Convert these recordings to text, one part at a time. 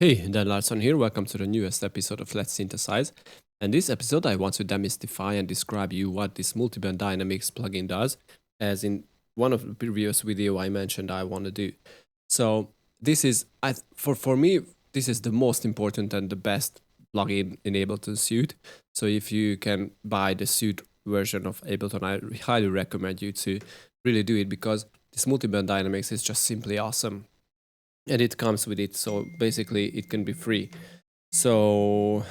Hey, Dan Larson here. Welcome to the newest episode of Letsynthesize. And this episode, I want to demystify and describe you what this Multiband Dynamics plugin does, as in one of the previous video I mentioned I want to do. So this is, for me, this is the most important and the best plugin in Ableton Suite. So if you can buy the Suite version of Ableton, I highly recommend you to really do it because this Multiband Dynamics is just simply awesome. And it comes with it, so basically it can be free. So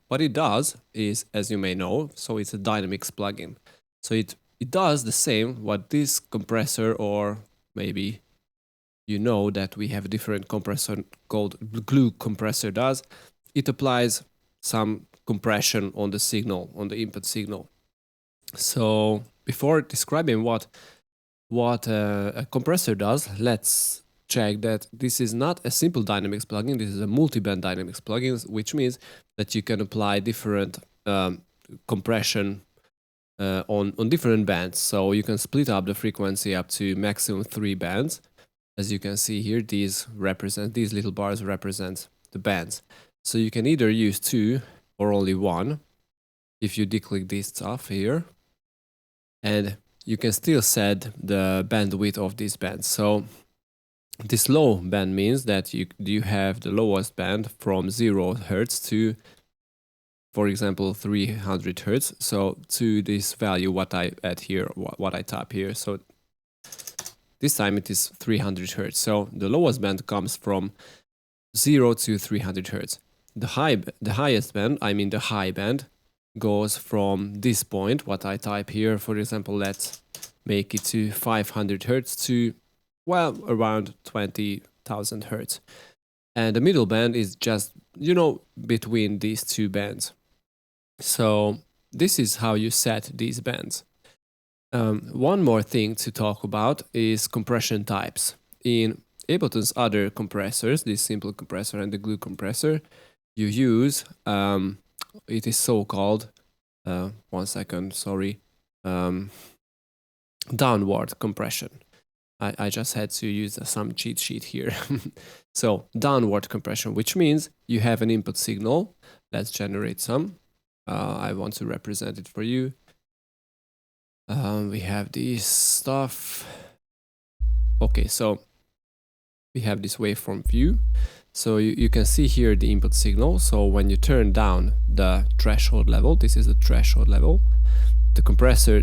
what it does is, as you may know, so it's a dynamics plugin. So it does the same what this compressor, or maybe you know that we have a different compressor called glue compressor does. It applies some compression on the signal, on the input signal. So before describing what a compressor does, let's check that this is not a simple dynamics plugin. This is a multi-band dynamics plugin, which means that you can apply different compression on different bands. So you can split up the frequency up to maximum 3 bands. As you can see here, these little bars represent the bands. So you can either use 2 or only 1 if you declick this stuff here, and you can still set the bandwidth of these bands. So this low band means that you have the lowest band from 0 Hertz to, for example, 300 Hertz. So to this value, what I add here, what I type here. So this time it is 300 Hertz. So the lowest band comes from 0 to 300 Hertz. The highest band, I mean the high band, goes from this point, what I type here. For example, let's make it to 500 Hertz to, well, around 20,000 Hertz. And the middle band is just, between these two bands. So this is how you set these bands. One more thing to talk about is compression types. In Ableton's other compressors, this simple compressor and the glue compressor, you use, it is so-called, one second, sorry, downward compression. I just had to use some cheat sheet here. So downward compression, which means you have an input signal. Let's generate some. I want to represent it for you. We have this stuff. Okay, so we have this waveform view. So you can see here the input signal. So when you turn down the threshold level, this is the threshold level, the compressor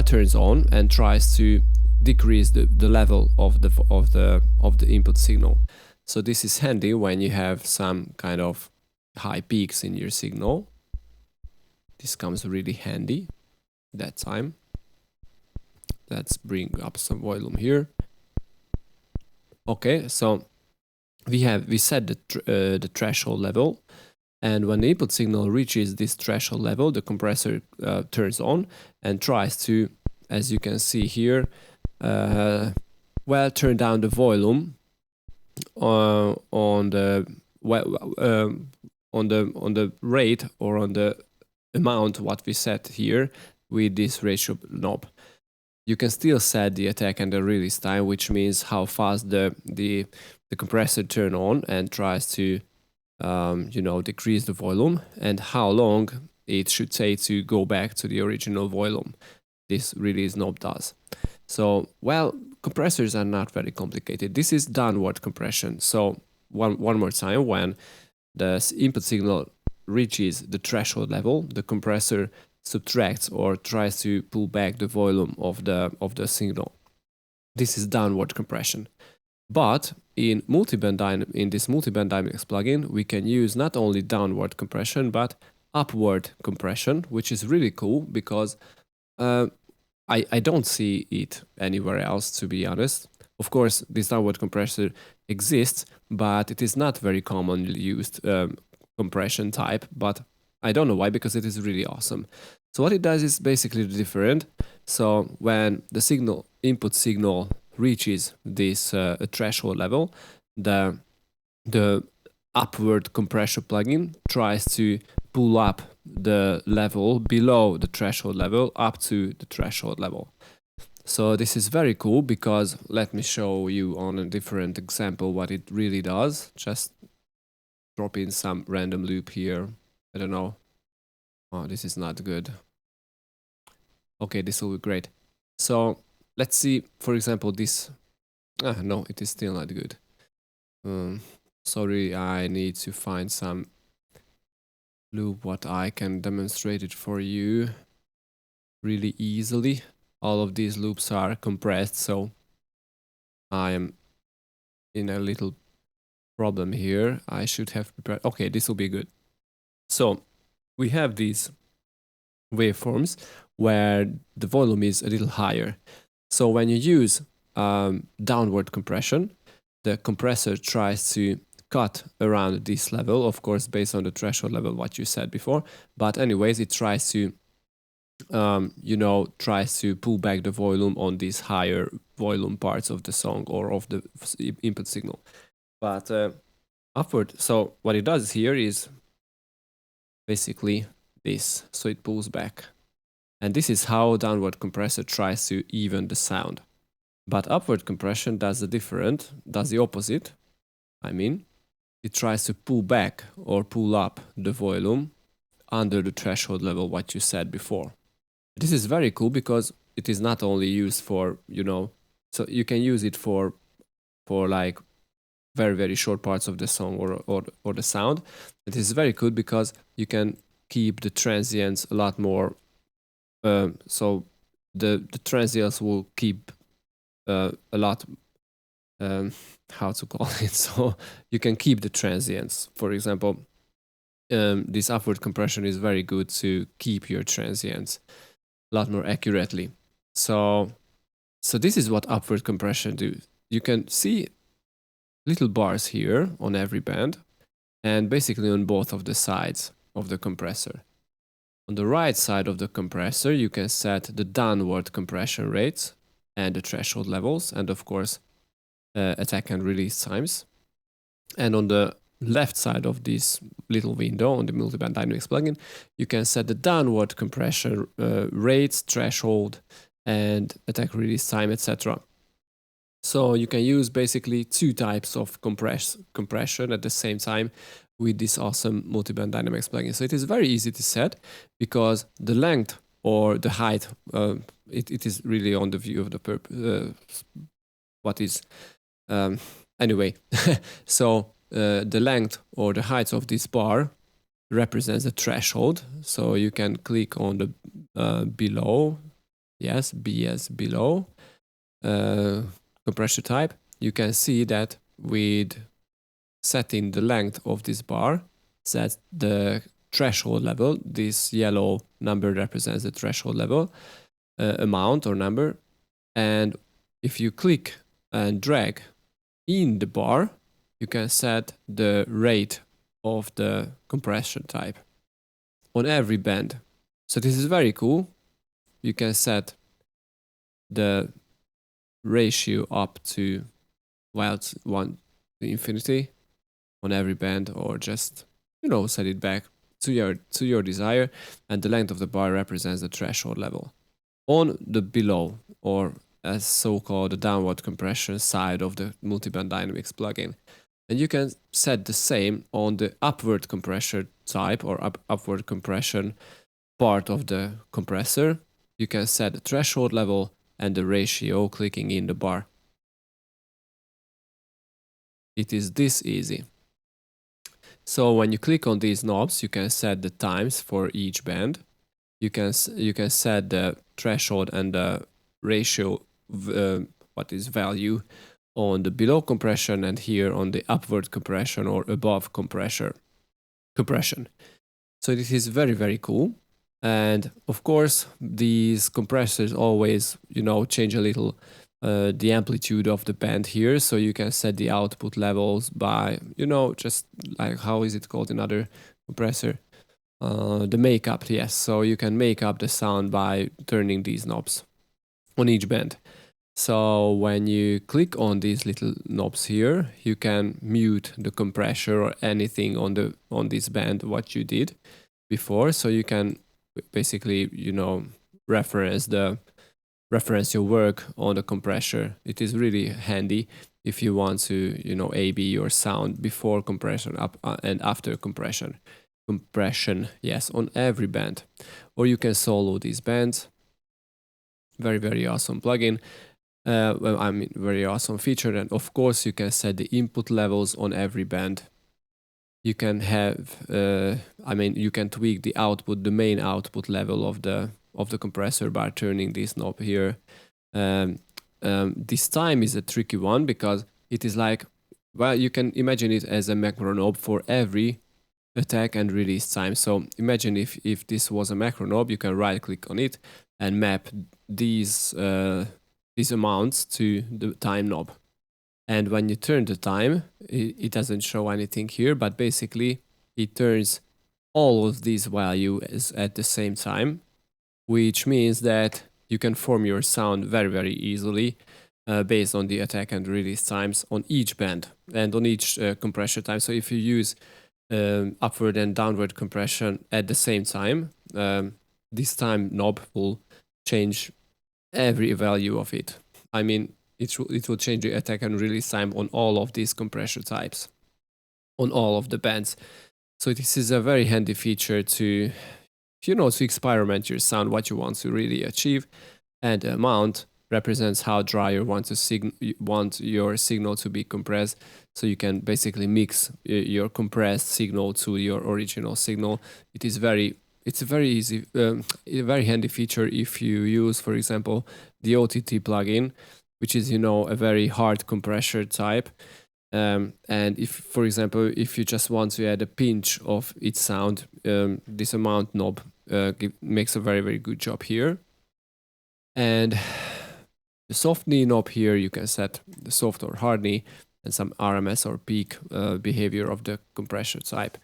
turns on and tries to decrease the level of the input signal. So this is handy when you have some kind of high peaks in your signal. This comes really handy that time. Let's bring up some volume here. Okay, so we set the threshold level, and when the input signal reaches this threshold level, the compressor turns on and tries to, as you can see here, turn down the volume on the rate, or on the amount what we set here with this ratio knob. You can still set the attack and the release time, which means how fast the compressor turn on and tries to decrease the volume, and how long it should take to go back to the original volume. This release knob does. So, well, compressors are not very complicated. This is downward compression. So one more time, when the input signal reaches the threshold level, the compressor subtracts or tries to pull back the volume of the signal. This is downward compression. But in this multiband dynamics plugin, we can use not only downward compression but upward compression, which is really cool because I don't see it anywhere else, to be honest. Of course, this downward compressor exists, but it is not very commonly used compression type, but I don't know why, because it is really awesome. So what it does is basically different. So when the input signal reaches this threshold level, the upward compression plugin tries to pull up the level below the threshold level up to the threshold level. So this is very cool because let me show you on a different example what it really does. Just drop in some random loop here. I don't know. Oh, this is not good. Okay, this will be great. So let's see, for example, this. No, it is still not good. Sorry, I need to find some loop what I can demonstrate it for you really easily. All of these loops are compressed, so I am in a little problem here. I should have prepared. Okay, this will be good. So we have these waveforms where the volume is a little higher. So when you use downward compression, the compressor tries to cut around this level, of course, based on the threshold level, what you said before. But anyways, it tries to, tries to pull back the volume on these higher volume parts of the song or of the input signal. But upward, so what it does here is basically this. So it pulls back. And this is how downward compressor tries to even the sound. But upward compression does the opposite. I mean, it tries to pull back or pull up the volume under the threshold level, what you said before. This is very cool because it is not only used for, so you can use it for like very, very short parts of the song or the sound. It is very good because you can keep the transients a lot more. So the transients will keep a lot, how to call it? So you can keep the transients. For example, this upward compression is very good to keep your transients a lot more accurately. So this is what upward compression do. You can see little bars here on every band and basically on both of the sides of the compressor. On the right side of the compressor, you can set the downward compression rates and the threshold levels, and of course, attack and release times. And on the left side of this little window on the Multiband Dynamics plugin, you can set the downward compression rates, threshold, and attack release time, etc. So you can use basically two types of compression at the same time with this awesome Multiband Dynamics plugin. So it is very easy to set because the length or the height, it is really on the view of the what is, anyway. So the length or the height of this bar represents the threshold. So you can click on the below, yes, BS below, compression type. You can see that with setting the length of this bar, set the threshold level. This yellow number represents the threshold level, amount or number. And if you click and drag in the bar, you can set the rate of the compression type on every band. So this is very cool. You can set the ratio up to wild 1 to infinity on every band, or just set it back to your desire, and the length of the bar represents the threshold level. On the below, or as so-called the downward compression side of the Multiband Dynamics plugin, and you can set the same on the upward compression type or upward compression part of the compressor. You can set the threshold level and the ratio clicking in the bar. It is this easy. So when you click on these knobs, you can set the times for each band. You can set the threshold and the ratio, what is value, on the below compression, and here on the upward compression or above compression. So this is very, very cool. And of course, these compressors always, change a little the amplitude of the band here. So you can set the output levels by, just like, how is it called in other compressor? The makeup, yes. So you can make up the sound by turning these knobs on each band. So when you click on these little knobs here, you can mute the compressor or anything on this band what you did before. So you can basically, reference the reference your work on the compressor. It is really handy if you want to, A/B your sound before compression and after compression. Compression, yes, on every band. Or you can solo these bands. Very, very awesome plugin. Very awesome feature. And of course, you can set the input levels on every band. You can have, you can tweak the output, the main output level of the compressor by turning this knob here. This time is a tricky one because it is like, well, you can imagine it as a macro knob for every attack and release time. So imagine if this was a macro knob, you can right click on it and map these amounts to the time knob. And when you turn the time, it doesn't show anything here, but basically it turns all of these values at the same time, which means that you can form your sound very, very easily based on the attack and release times on each band and on each compression time. So if you use upward and downward compression at the same time, this time knob will change every value of it. I mean, it will change the attack and release time on all of these compressor types, on all of the bands. So this is a very handy feature to, to experiment your sound, what you want to really achieve, and the amount represents how dry you want your signal to be compressed. So you can basically mix your compressed signal to your original signal. It's a very easy, a very handy feature if you use, for example, the OTT plugin, which is, a very hard compressor type. And if, for example, if you just want to add a pinch of its sound, this amount knob makes a very, very good job here. And the soft knee knob here, you can set the soft or hard knee and some RMS or peak behavior of the compressor type,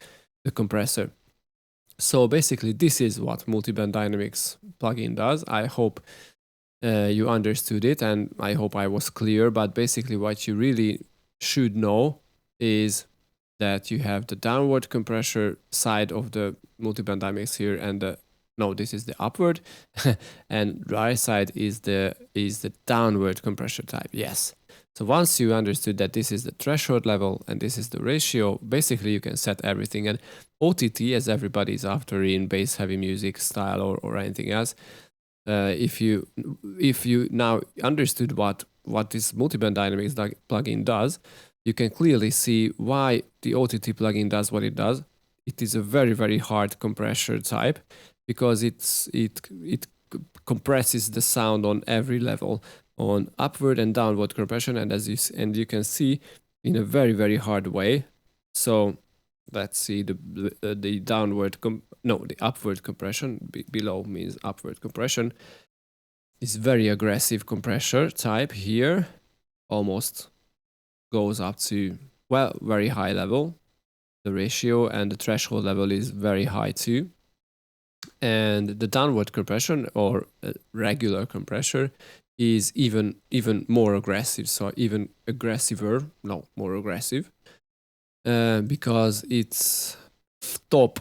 the compressor. So basically, this is what Multiband Dynamics plugin does. I hope you understood it, and I hope I was clear. But basically, what you really should know is that you have the downward compressor side of the Multiband Dynamics here, and this is the upward, and right side is the downward compressor type. Yes. So once you understood that this is the threshold level and this is the ratio, basically you can set everything. And OTT, as everybody is after in bass heavy music style or anything else, if you now understood what this Multiband Dynamics plugin does, you can clearly see why the OTT plugin does what it does. It is a very, very hard compressor type because it compresses the sound on every level, on upward and downward compression, and you can see in a very, very hard way. So let's see the upward compression below means upward compression is very aggressive compressor type here, almost goes up to, well, very high level. The ratio and the threshold level is very high too. And the downward compression or regular compressor is even more aggressive, so even more aggressive, because its top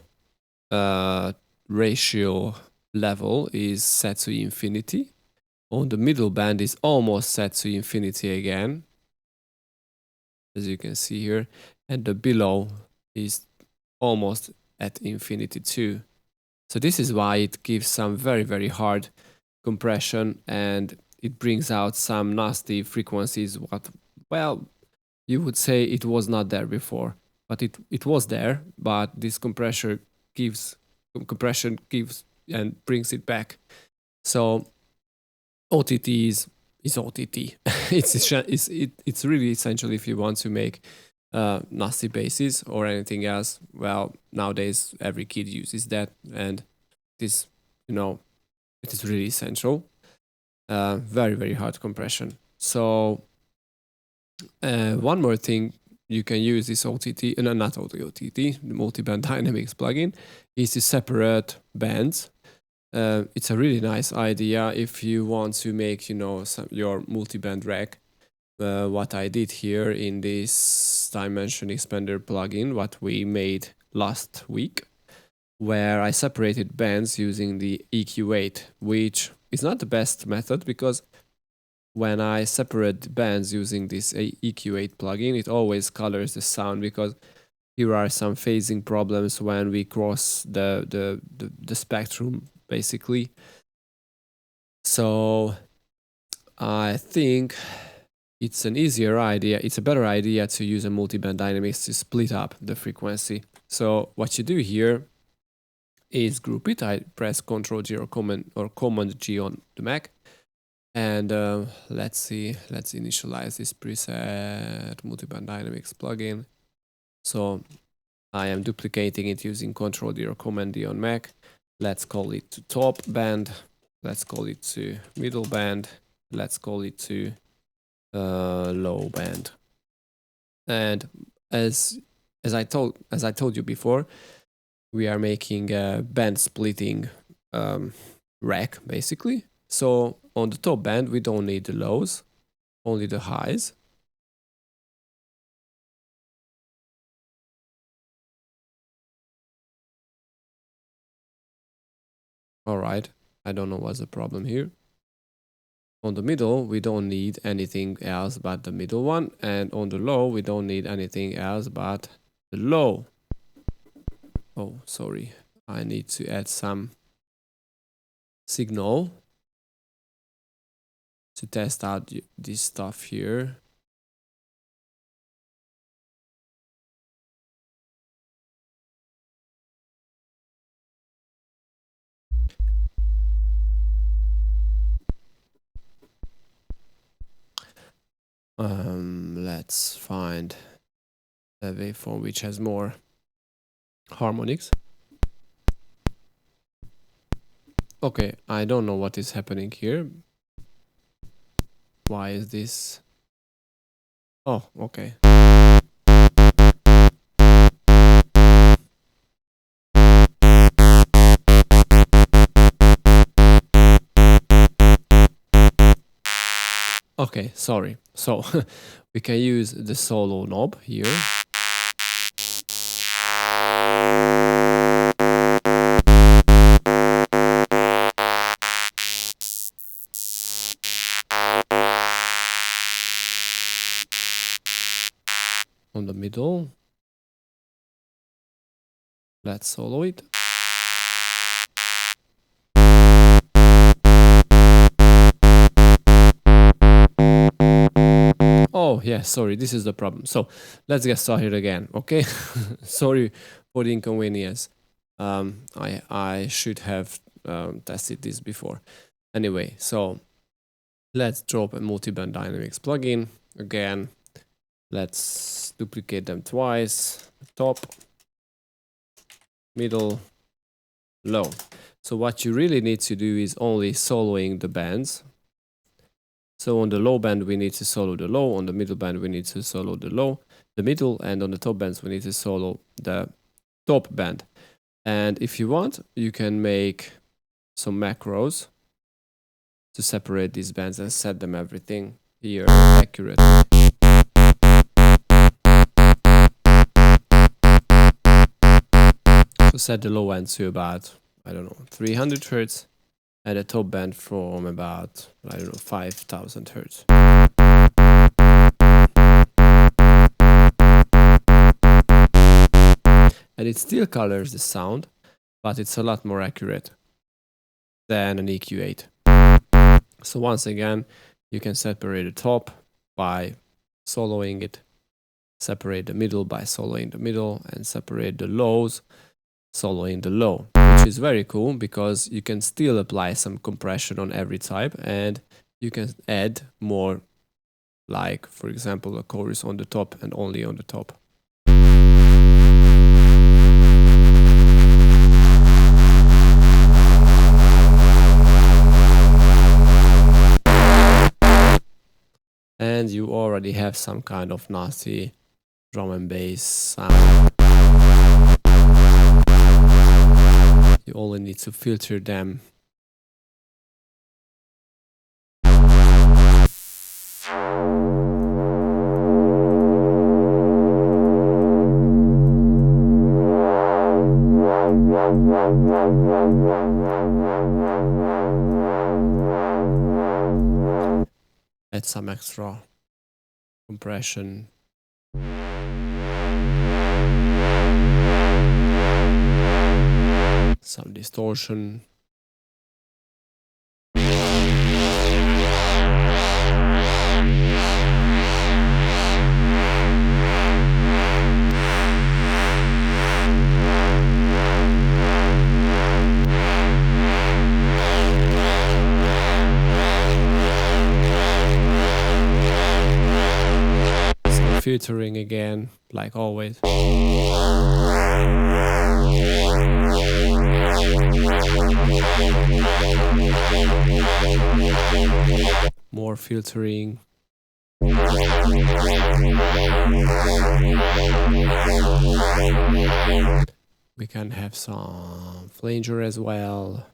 ratio level is set to infinity. On the middle band is almost set to infinity again, as you can see here, and the below is almost at infinity too. So this is why it gives some very, very hard compression, and it brings out some nasty frequencies. You would say it was not there before, but it was there, but this compression gives and brings it back. So OTT is OTT. It's really essential if you want to make nasty basses or anything else. Well, nowadays every kid uses that, and it is really essential. Very, very hard compression. So one more thing you can use this OTT, not OTT, the Multiband Dynamics plugin, is to separate bands. It's a really nice idea if you want to make your multiband rack. What I did here in this dimension expander plugin, what we made last week, where I separated bands using the EQ8, which it's not the best method, because when I separate bands using this EQ8 plugin, it always colors the sound, because here are some phasing problems when we cross the spectrum, basically. So I think it's an easier idea, it's a better idea to use a multiband dynamics to split up the frequency. So what you do here is group it. I press Ctrl G or Command G on the Mac. And let's see, let's initialize this preset multiband dynamics plugin. So I am duplicating it using Ctrl D or Command D on Mac. Let's call it to top band. Let's call it to middle band. Let's call it to low band. And as I told you before, we are making a band splitting rack, basically. So on the top band, we don't need the lows, only the highs. All right, I don't know what's the problem here. On the middle, we don't need anything else but the middle one. And on the low, we don't need anything else but the low. Oh, sorry. I need to add some signal to test out this stuff here. Let's find a waveform which has more harmonics. Okay, I don't know what is happening here. Why is this? Oh, okay. Okay, sorry. So we can use the solo knob here. On the middle. Let's solo it. Oh, yeah, sorry, this is the problem. So let's get started again, okay? Sorry for the inconvenience. I should have tested this before. Anyway, so let's drop a multiband dynamics plugin again. Let's duplicate them twice. Top, middle, low. So what you really need to do is only soloing the bands. So on the low band, we need to solo the low. On the middle band, we need to solo the middle, and on the top bands, we need to solo the top band. And if you want, you can make some macros to separate these bands and set them everything here accurately. So set the low end to about, I don't know, 300 Hertz. And the top band from about, I don't know, 5,000 Hertz. And it still colors the sound, but it's a lot more accurate than an EQ8. So once again, you can separate the top by soloing it, separate the middle by soloing the middle, and separate the lows soloing the low, which is very cool because you can still apply some compression on every type, and you can add more, like for example a chorus on the top and only on the top. And you already have some kind of nasty drum and bass sound. You only need to filter them. add some extra compression. Some distortion. Some filtering again, like always. More filtering. We can have some flanger as well.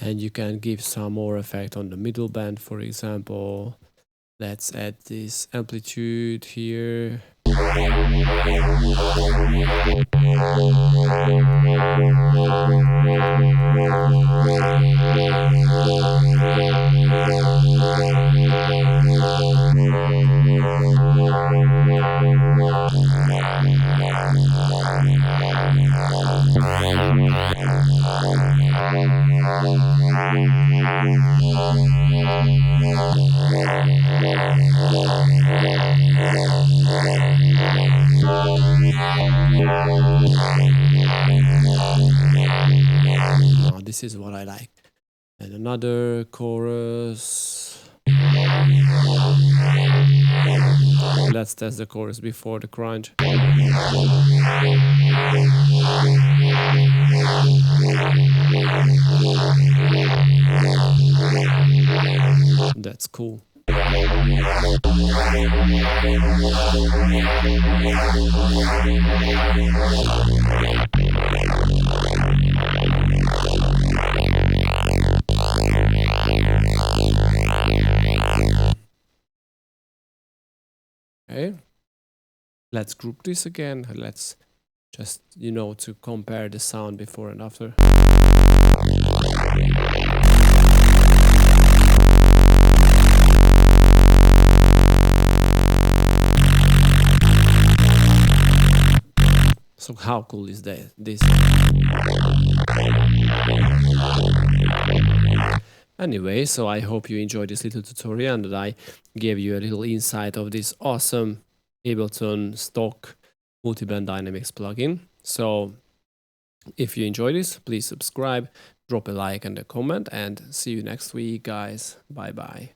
And you can give some more effect on the middle band, for example. Let's add this amplitude here. Now this is what I like. And another chorus. Let's test the chorus before the crunch. That's cool. Okay, let's group this again. Let's just, to compare the sound before and after. So how cool is this? Anyway, so I hope you enjoyed this little tutorial and that I gave you a little insight of this awesome Ableton stock Multiband Dynamics plugin. So if you enjoyed this, please subscribe, drop a like and a comment, and see you next week, guys. Bye bye.